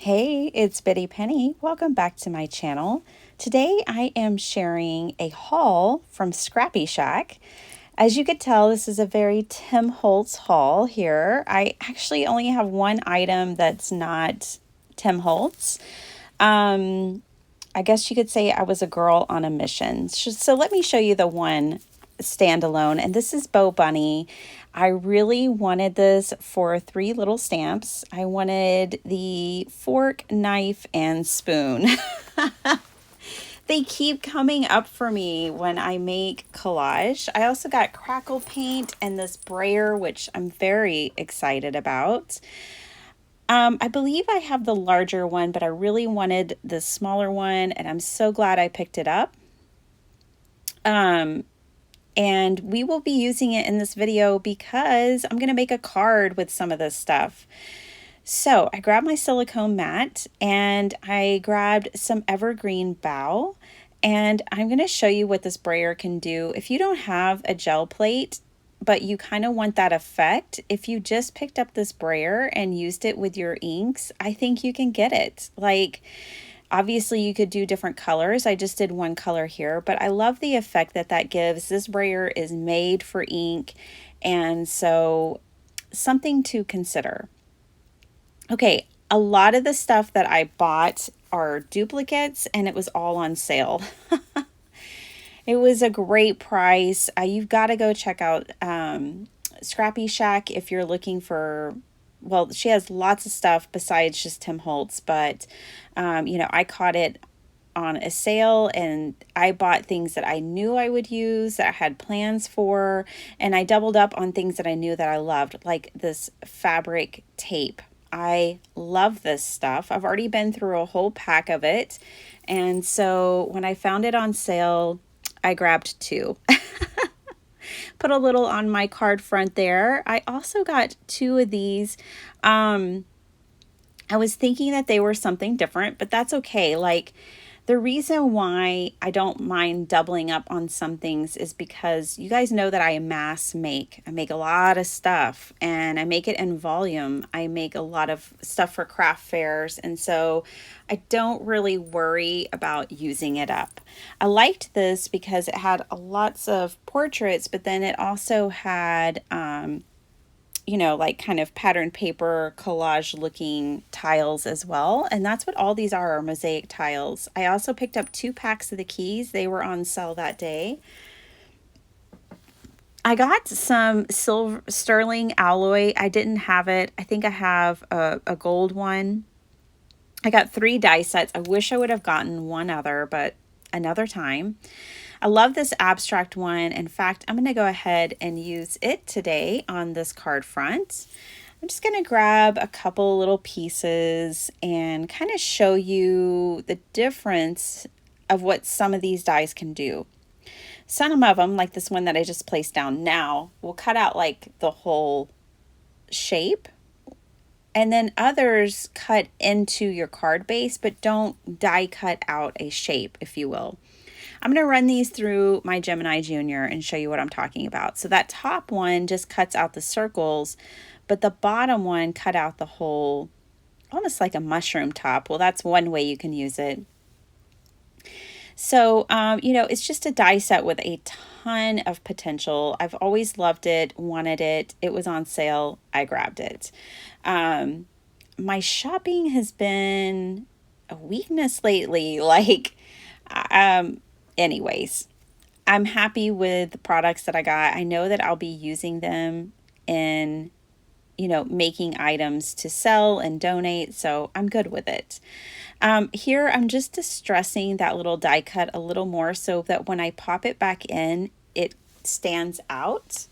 Hey, it's Bitty Penny. Welcome back to my channel. Today I am sharing a haul from Scrappy Shak. As you could tell, this is a very Tim Holtz haul here. I actually only have one item that's not Tim Holtz. I guess you could say I was a girl on a mission. So let me show you the one standalone, and this is Bo Bunny. I really wanted this for 3 little stamps. I wanted the fork, knife, and spoon. They keep coming up for me when I make collage. I also got crackle paint and this brayer, which I'm very excited about. I believe I have the larger one, but I really wanted the smaller one, and I'm so glad I picked it up. And we will be using it in this video because I'm going to make a card with some of this stuff. So I grabbed my silicone mat and I grabbed some evergreen bough, and I'm going to show you what this brayer can do. If you don't have a gel plate, but you kind of want that effect, if you just picked up this brayer and used it with your inks, I think you can get it. Like, obviously, you could do different colors. I just did one color here, but I love the effect that that gives. This brayer is made for ink, and so something to consider. Okay, a lot of the stuff that I bought are duplicates, and it was all on sale. It was a great price. You've got to go check out Scrappy Shak if you're looking for, well, she has lots of stuff besides just Tim Holtz, but, I caught it on a sale and I bought things that I knew I would use, that I had plans for, and I doubled up on things that I knew that I loved, like this fabric tape. I love this stuff. I've already been through a whole pack of it, and so when I found it on sale, I grabbed 2. Put a little on my card front there. I also got 2 of these. I was thinking that they were something different, but that's okay. Like, the reason why I don't mind doubling up on some things is because you guys know that I mass make. I make a lot of stuff and I make it in volume. I make a lot of stuff for craft fairs, and so I don't really worry about using it up. I liked this because it had lots of portraits, but then it also had like kind of pattern paper collage looking tiles as well. And that's what all these are mosaic tiles. I also picked up 2 packs of the keys. They were on sale that day. I got some silver sterling alloy. I didn't have it. I think I have a gold one. I got 3 die sets. I wish I would have gotten one other, but another time. I love this abstract one. In fact, I'm going to go ahead and use it today on this card front. I'm just going to grab a couple little pieces and kind of show you the difference of what some of these dies can do. Some of them, like this one that I just placed down now, will cut out like the whole shape. And then others cut into your card base, but don't die cut out a shape, if you will. I'm going to run these through my Gemini Junior and show you what I'm talking about. So that top one just cuts out the circles, but the bottom one cut out the whole, almost like a mushroom top. Well, that's one way you can use it. So, it's just a die set with a ton of potential. I've always loved it, wanted it. It was on sale. I grabbed it. My shopping has been a weakness lately. Anyways, I'm happy with the products that I got. I know that I'll be using them in, making items to sell and donate, so I'm good with it. Here, I'm just distressing that little die cut a little more so that when I pop it back in, it stands out.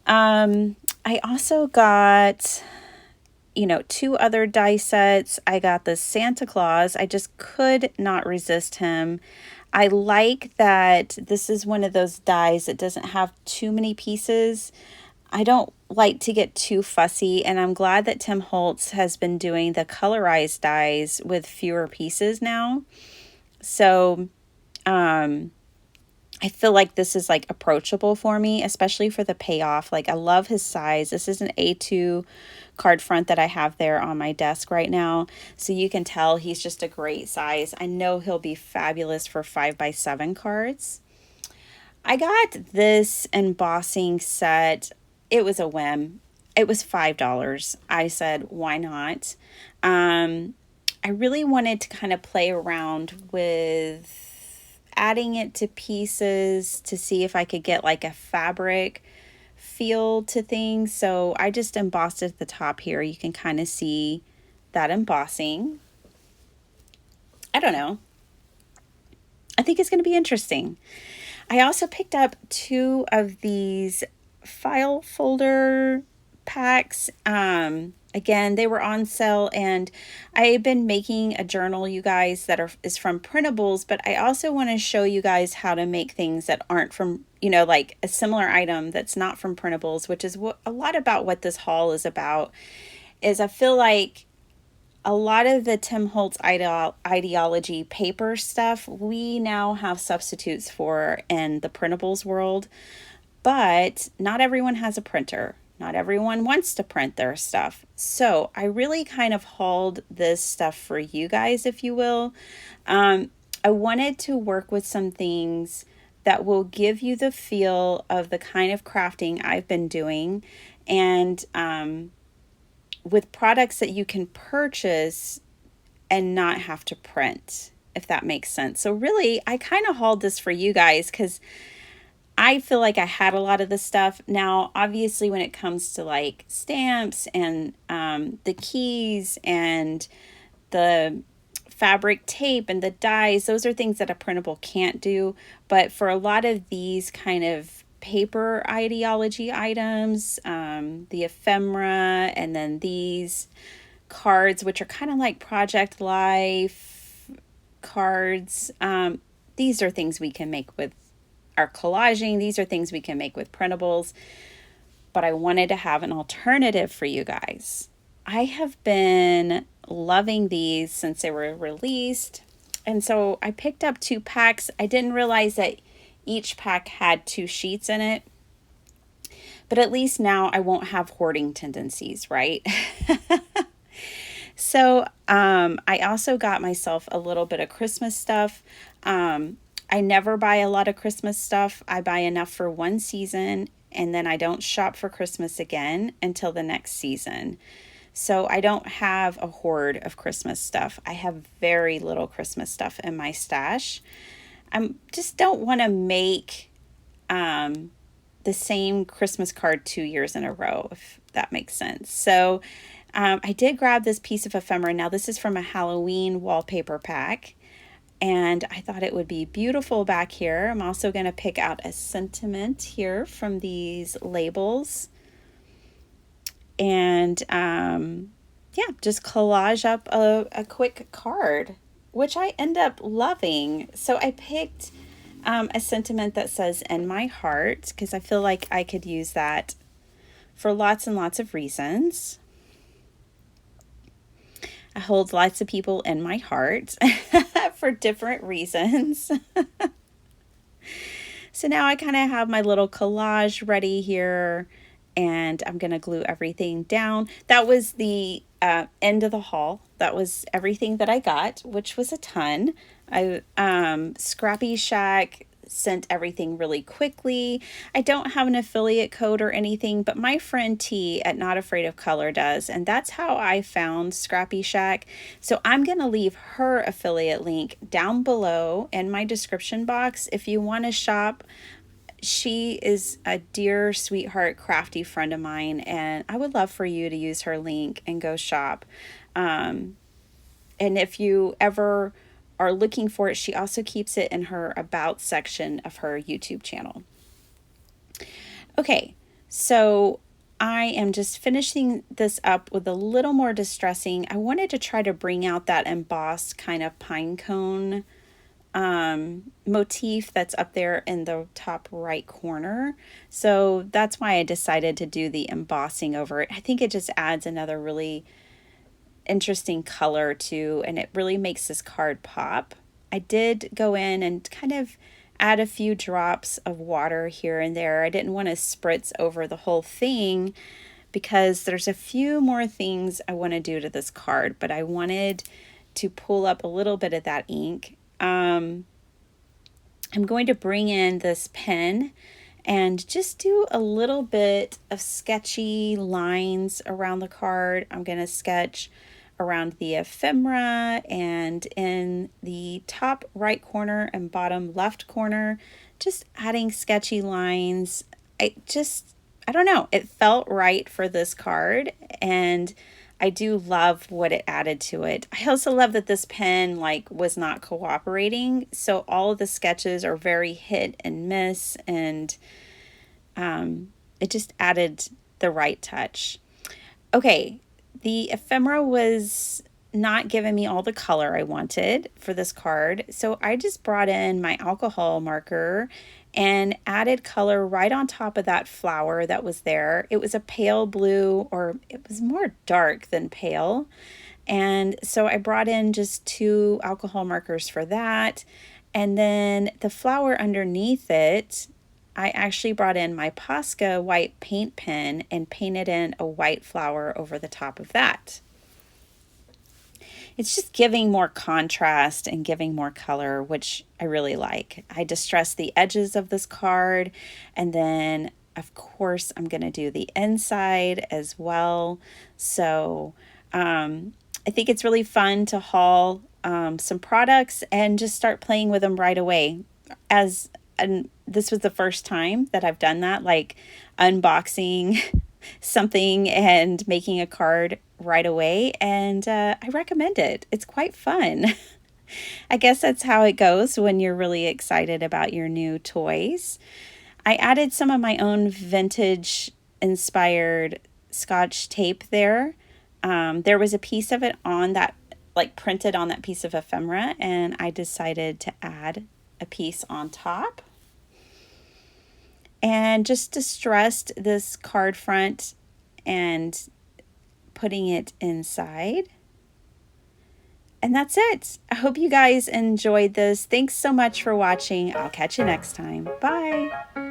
I also got 2 other die sets. I got the Santa Claus. I just could not resist him. I like that this is one of those dies that doesn't have too many pieces. I don't like to get too fussy, and I'm glad that Tim Holtz has been doing the colorized dies with fewer pieces now. So, I feel like this is like approachable for me, especially for the payoff. Like I love his size. This is an A2 card front that I have there on my desk right now. So you can tell he's just a great size. I know he'll be fabulous for 5x7 cards. I got this embossing set. It was a whim. It was $5. I said, why not? I really wanted to kind of play around with adding it to pieces to see if I could get like a fabric feel to things. So I just embossed at the top here. You can kind of see that embossing. I don't know. I think it's going to be interesting. I also picked up 2 of these file folder packs. Again, they were on sale, and I've been making a journal, you guys, that is from printables, but I also want to show you guys how to make things that aren't from, like a similar item that's not from printables, which is a lot about what this haul is about. Is I feel like a lot of the Tim Holtz ideology paper stuff, we now have substitutes for in the printables world, but not everyone has a printer. Not everyone wants to print their stuff. So I really kind of hauled this stuff for you guys, if you will. I wanted to work with some things that will give you the feel of the kind of crafting I've been doing, and with products that you can purchase and not have to print, if that makes sense. So really, I kind of hauled this for you guys because I feel like I had a lot of this stuff. Now, obviously, when it comes to like stamps and the keys and the fabric tape and the dies, those are things that a printable can't do. But for a lot of these kind of paper ideology items, the ephemera, and then these cards, which are kind of like Project Life cards, these are things we can make with our collaging. These are things we can make with printables, but I wanted to have an alternative for you guys. I have been loving these since they were released, and so I picked up 2 packs. I didn't realize that each pack had 2 sheets in it, but at least now I won't have hoarding tendencies, right? So I also got myself a little bit of Christmas stuff. I never buy a lot of Christmas stuff. I buy enough for one season, and then I don't shop for Christmas again until the next season. So I don't have a hoard of Christmas stuff. I have very little Christmas stuff in my stash. I just don't want to make the same Christmas card 2 years in a row, if that makes sense. So I did grab this piece of ephemera. Now, this is from a Halloween wallpaper pack, and I thought it would be beautiful back here. I'm also going to pick out a sentiment here from these labels, and yeah, just collage up a quick card, which I end up loving. So I picked a sentiment that says "in my heart" because I feel like I could use that for lots and lots of reasons. I hold lots of people in my heart for different reasons. So now I kind of have my little collage ready here, and I'm going to glue everything down. That was the end of the haul. That was everything that I got, which was a ton. Scrappy Shak sent everything really quickly. I don't have an affiliate code or anything, but my friend T at Not Afraid of Color does, and that's how I found Scrappy Shak. So I'm going to leave her affiliate link down below in my description box if you want to shop. She is a dear sweetheart crafty friend of mine, and I would love for you to use her link and go shop. And if you ever are looking for it, she also keeps it in her about section of her YouTube channel. Okay, so I am just finishing this up with a little more distressing. I wanted to try to bring out that embossed kind of pine cone motif that's up there in the top right corner. So that's why I decided to do the embossing over it. I think it just adds another really interesting color too, and it really makes this card pop. I did go in and kind of add a few drops of water here and there. I didn't want to spritz over the whole thing because there's a few more things I want to do to this card, but I wanted to pull up a little bit of that ink. I'm going to bring in this pen and just do a little bit of sketchy lines around the card. I'm going to sketch around the ephemera and in the top right corner and bottom left corner, just adding sketchy lines. I don't know, it felt right for this card, and I do love what it added to it. I also love that this pen was not cooperating, so all of the sketches are very hit and miss, and it just added the right touch. Okay, the ephemera was not giving me all the color I wanted for this card, so I just brought in my alcohol marker and added color right on top of that flower that was there. It was a pale blue, or it was more dark than pale. And so I brought in just 2 alcohol markers for that. And then the flower underneath it, I actually brought in my Posca white paint pen and painted in a white flower over the top of that. It's just giving more contrast and giving more color, which I really like. I distressed the edges of this card, and then of course I'm going to do the inside as well. So I think it's really fun to haul some products and just start playing with them right away. And this was the first time that I've done that, like unboxing something and making a card right away, and I recommend it. It's quite fun. I guess that's how it goes when you're really excited about your new toys. I added some of my own vintage inspired Scotch tape there. There was a piece of it on that, printed on that piece of ephemera, and I decided to add a piece on top. And just distressed this card front and putting it inside. And that's it. I hope you guys enjoyed this. Thanks so much for watching. I'll catch you next time. Bye.